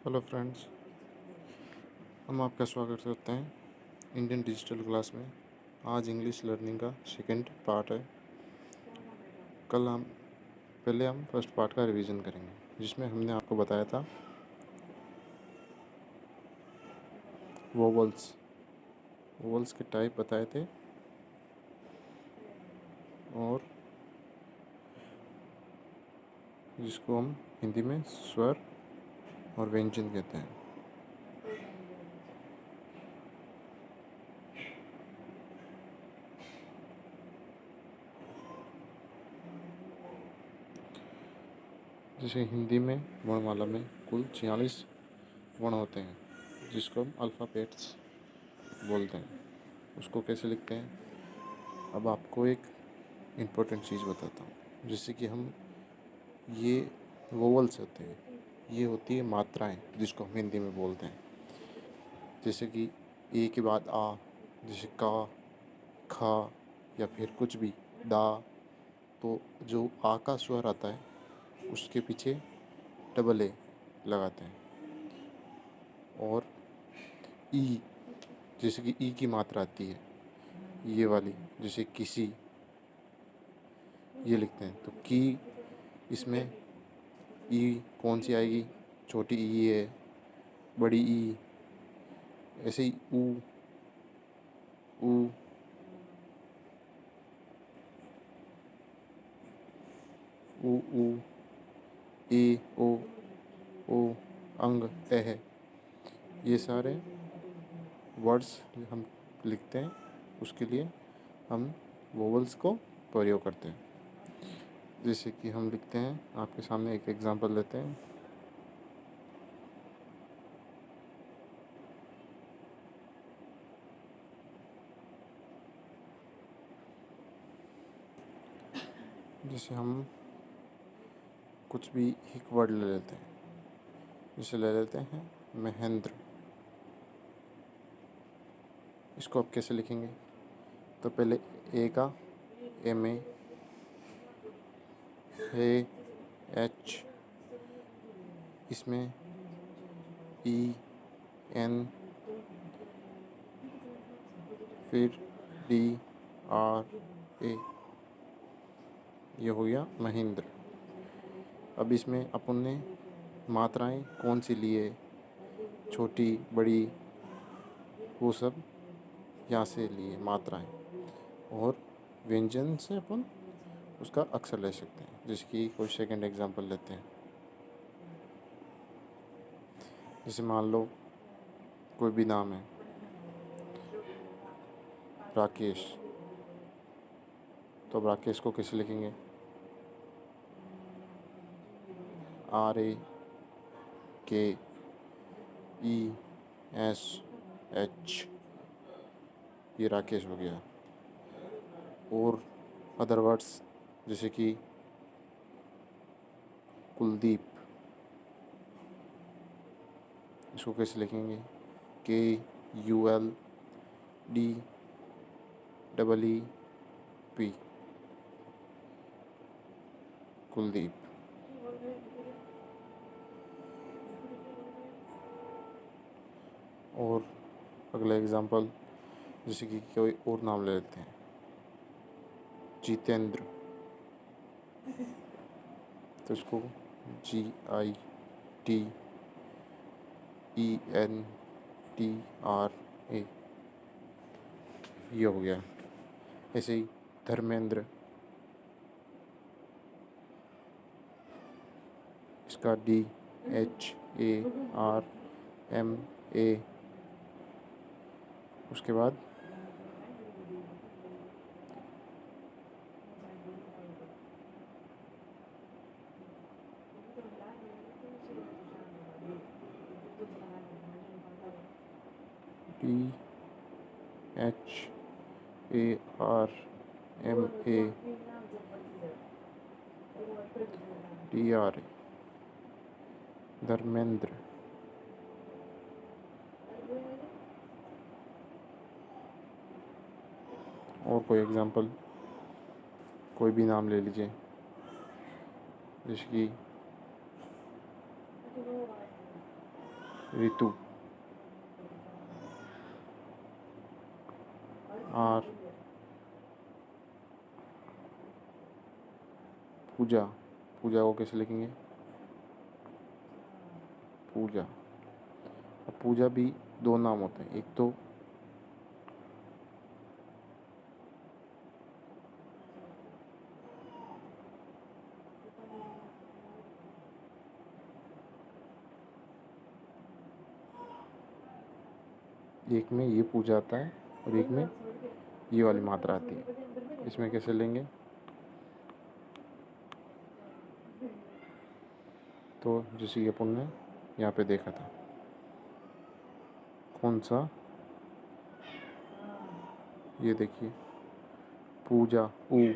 Hello friends, हम आपका स्वागत करते हैं इंडियन डिजिटल क्लास में। आज इंग्लिश लर्निंग का सेकंड पार्ट है। पहले हम फर्स्ट पार्ट का रिवीजन करेंगे, जिसमें हमने आपको बताया था वोवल्स के टाइप बताए थे और जिसको हम हिंदी में स्वर और व्यंजन कहते हैं। जैसे हिंदी में वर्णमाला में कुल 46 वर्ण होते हैं, जिसको हम अल्फ़ाबेट्स बोलते हैं। उसको कैसे लिखते हैं, अब आपको एक इम्पोर्टेंट चीज़ बताता हूँ। जैसे कि हम ये वोवल्स होते हैं, ये होती है मात्राएं, जिसको हम हिंदी में बोलते हैं। जैसे कि ए के बाद आ, जैसे का, खा या फिर कुछ भी दा, तो जो आ का स्वर आता है उसके पीछे डबल ए लगाते हैं। और ई, जैसे कि ई की मात्रा आती है ये वाली, जैसे किसी, ये लिखते हैं। तो की, इसमें ई कौन सी आएगी, छोटी ई है, बड़ी ई, ऐसे ही ऊ, ऊ, ऊ, ऊ, ए, ओ, अंग, है। ये सारे वर्ड्स हम लिखते हैं, उसके लिए हम वोवल्स को प्रयोग करते हैं। जैसे कि हम लिखते हैं, आपके सामने एक एग्जांपल लेते हैं। जैसे हम कुछ भी एक वर्ड ले लेते हैं, जैसे ले लेते हैं महेंद्र। इसको आप कैसे लिखेंगे, तो पहले ए का एम ए एच, इसमें ई एन, फिर डी आर ए, ये हो गया महेंद्र। अब इसमें अपन ने मात्राएं कौन सी लिए, छोटी बड़ी, वो सब यहाँ से लिए मात्राएं, और व्यंजन से अपन उसका अक्षर ले सकते हैं। जैसे कि कोई सेकंड एग्जांपल लेते हैं। जैसे मान लो कोई भी नाम है, राकेश, तो अब राकेश को कैसे लिखेंगे, RAKESH, ये राकेश हो गया। और अदर वर्ड्स जैसे कि कुलदीप, इसको कैसे लिखेंगे, KULDEEP, कुलदीप। और अगला एग्जांपल, जैसे कि कोई और नाम ले लेते हैं, जितेंद्र, तो इसको GITENTRA, ये हो गया। ऐसे ही धर्मेंद्र, इसका DHARMA, उसके बाद DHARMATRA, धर्मेंद्र। और कोई एग्जांपल, कोई भी नाम ले लीजिए, जैसे कि ऋतु, आर पूजा, पूजा को कैसे लिखेंगे? पूजा। अब पूजा भी दो नाम होते हैं, एक तो एक में ये पूजा आता है और एक में ये वाली मात्रा आती है। इसमें कैसे लेंगे? तो जैसे ये अपन ने यहाँ पे देखा था, कौन सा, ये देखिए, पूजा, ऊ,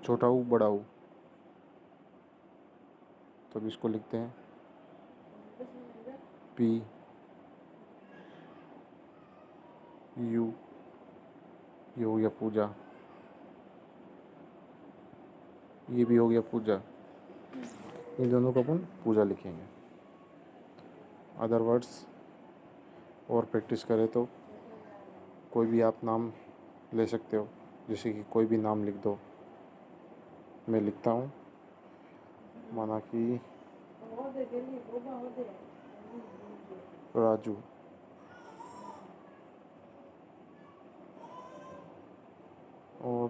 छोटा ऊ बड़ा ऊ, तो अब इसको लिखते हैं पी यू, ये हो गया पूजा, ये भी हो गया पूजा। इन दोनों को अपन पूजा लिखेंगे। अदर वर्ड्स और प्रैक्टिस करें तो कोई भी आप नाम ले सकते हो, जैसे कि कोई भी नाम लिख दो। मैं लिखता हूँ, माना कि राजू, और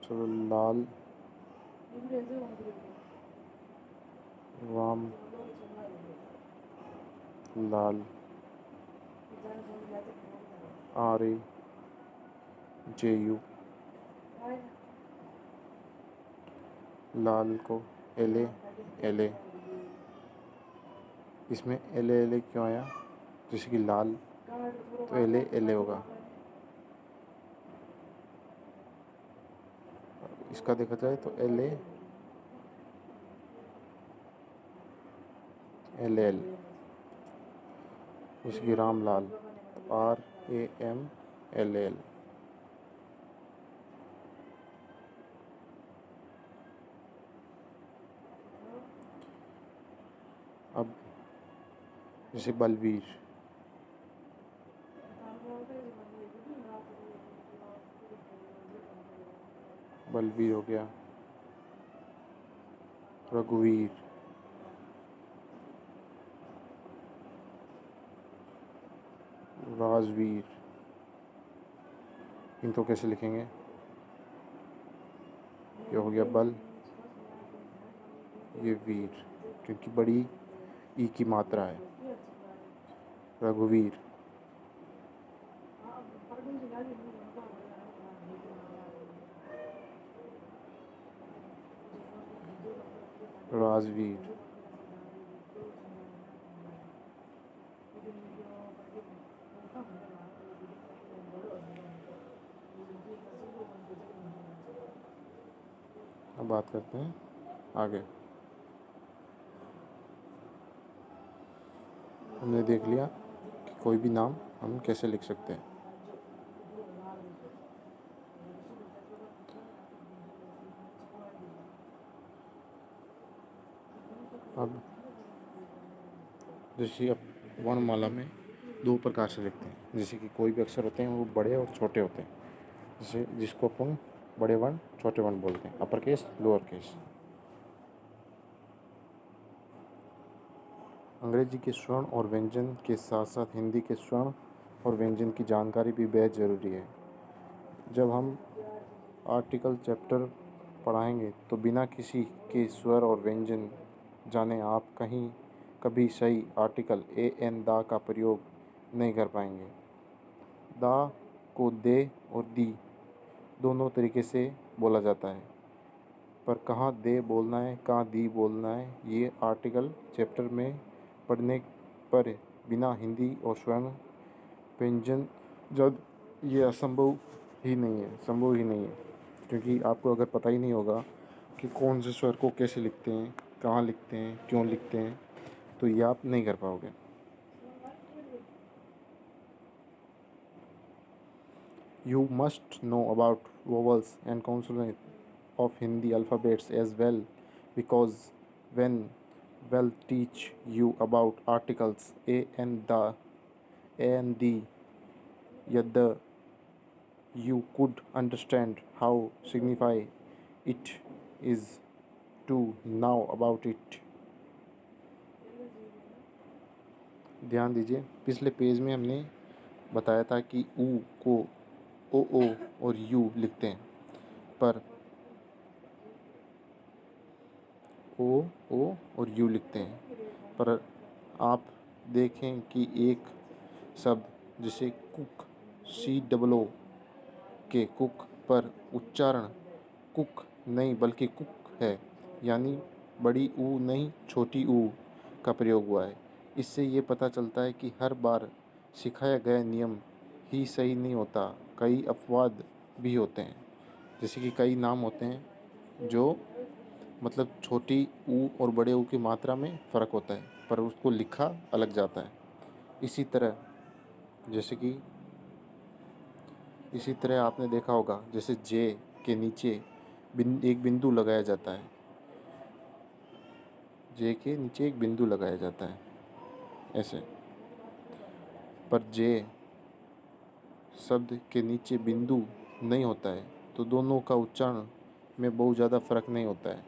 चलो लाल, राम लाल, RAJU, लाल को LA, इसमें LA क्यों आया? जैसे कि लाल तो LA होगा। इसका देखा जाए तो LL, जैसे कि रामलाल तो RAMLL। अब जैसे बलवीर, बलवीर हो गया, रघुवीर, राजवीर। इनको कैसे लिखेंगे? ये हो गया बल, ये वीर, क्योंकि बड़ी ई की मात्रा है। रघुवीर, राजवीर, अब बात करते हैं आगे। हमने देख लिया कि कोई भी नाम हम कैसे लिख सकते हैं। अब जैसे अब वर्णमाला में दो प्रकार से लिखते हैं, जैसे कि कोई भी अक्षर होते हैं वो बड़े और छोटे होते हैं, जैसे जिसको अपन बड़े वर्ण छोटे वर्ण बोलते हैं, अपर केस लोअर केस। अंग्रेजी के स्वर्ण और व्यंजन के साथ साथ हिंदी के स्वर्ण और व्यंजन की जानकारी भी बेहद ज़रूरी है। जब हम आर्टिकल चैप्टर पढ़ाएंगे तो बिना किसी के स्वर और व्यंजन जाने आप कभी सही आर्टिकल an दा का प्रयोग नहीं कर पाएंगे। दा को दे और दी दोनों तरीके से बोला जाता है, पर कहाँ दे बोलना है कहाँ दी बोलना है, ये आर्टिकल चैप्टर में पढ़ने पर बिना हिंदी और स्वर्ण व्यंजन जब ये संभव ही नहीं है, क्योंकि आपको अगर पता ही नहीं होगा कि कौन से स्वर को कैसे लिखते हैं, कहाँ लिखते हैं, क्यों लिखते हैं, तो ये आप नहीं कर पाओगे। You must know about vowels and consonants of Hindi alphabets as well, because when will teach you about articles a and the, yet the you could understand how signify it is to know about it. ध्यान दीजिए, पिछले page में हमने बताया था कि ऊ को ओ और यू लिखते हैं, पर ओ और यू लिखते हैं, पर आप देखें कि एक शब्द जैसे कुक, COO के कुक पर उच्चारण कुक नहीं बल्कि कुक है, यानी बड़ी ऊ नहीं छोटी ऊ का प्रयोग हुआ है। इससे ये पता चलता है कि हर बार सिखाया गया नियम ही सही नहीं होता, कई अपवाद भी होते हैं। जैसे कि कई नाम होते हैं जो मतलब छोटी ऊ और बड़े ऊ की मात्रा में फ़र्क होता है, पर उसको लिखा अलग जाता है। इसी तरह आपने देखा होगा, जैसे जे के नीचे एक बिंदु लगाया जाता है, जे के नीचे एक बिंदु लगाया जाता है ऐसे, पर जे शब्द के नीचे बिंदु नहीं होता है, तो दोनों का उच्चारण में बहुत ज़्यादा फ़र्क नहीं होता है।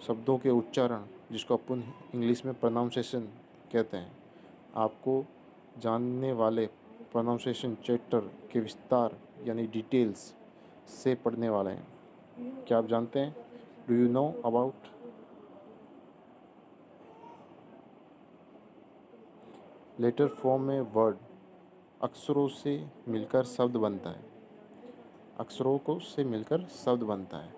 शब्दों के उच्चारण, जिसको अपन इंग्लिश में प्रोनाउंसिएशन कहते हैं, आपको जानने वाले प्रोनाउंसिएशन चैप्टर के विस्तार यानी डिटेल्स से पढ़ने वाले हैं। क्या आप जानते हैं? Do you know about? Letter form में वर्ड अक्षरों से मिलकर शब्द बनता है, अक्षरों को से मिलकर शब्द बनता है।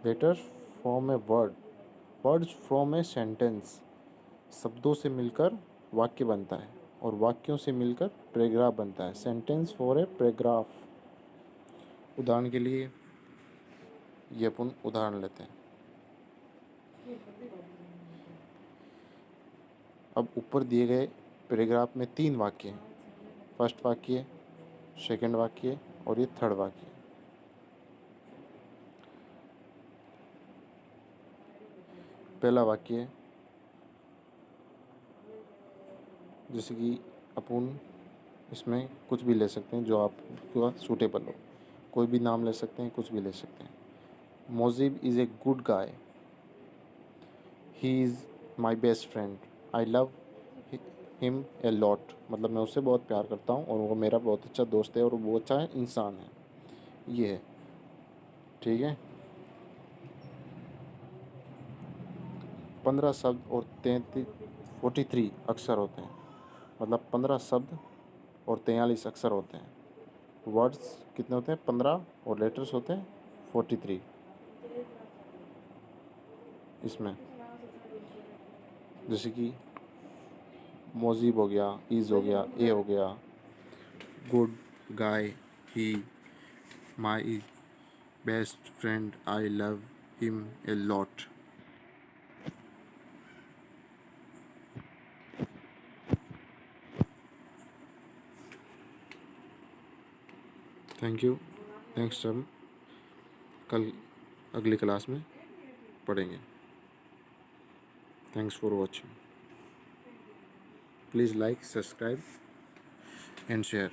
लेटर फॉर्म में वर्ड्स फॉर्म ए सेंटेंस, शब्दों से मिलकर वाक्य बनता है और वाक्यों से मिलकर पैराग्राफ बनता है। Sentence for a paragraph. उदाहरण के लिए ये अपन उदाहरण लेते हैं। अब ऊपर दिए गए पैराग्राफ में 3 वाक्य हैं, फर्स्ट वाक्य, सेकंड वाक्य और ये थर्ड वाक्य। पहला वाक्य, जैसे कि अपन इसमें कुछ भी ले सकते हैं जो आपको सूटेबल हो, कोई भी नाम ले सकते हैं, कुछ भी ले सकते हैं। Mojib is a good guy, he is my best friend, I love him a lot, मतलब मैं उससे बहुत प्यार करता हूँ और वो मेरा बहुत अच्छा दोस्त है और वो बहुत अच्छा इंसान है। ये है, ठीक है। 15 शब्द और 43 अक्षर होते हैं, मतलब 15 शब्द और 43 अक्षर होते हैं। वर्ड्स कितने होते हैं? 15 और लेटर्स होते हैं 43 इसमें। जैसे कि मोजिब हो गया, इज़ हो गया, ए हो गया, good guy, he, my best friend, I love him a lot. Thank you. Next हम कल अगली क्लास में पढ़ेंगे। Thanks for watching. Please like, subscribe and share.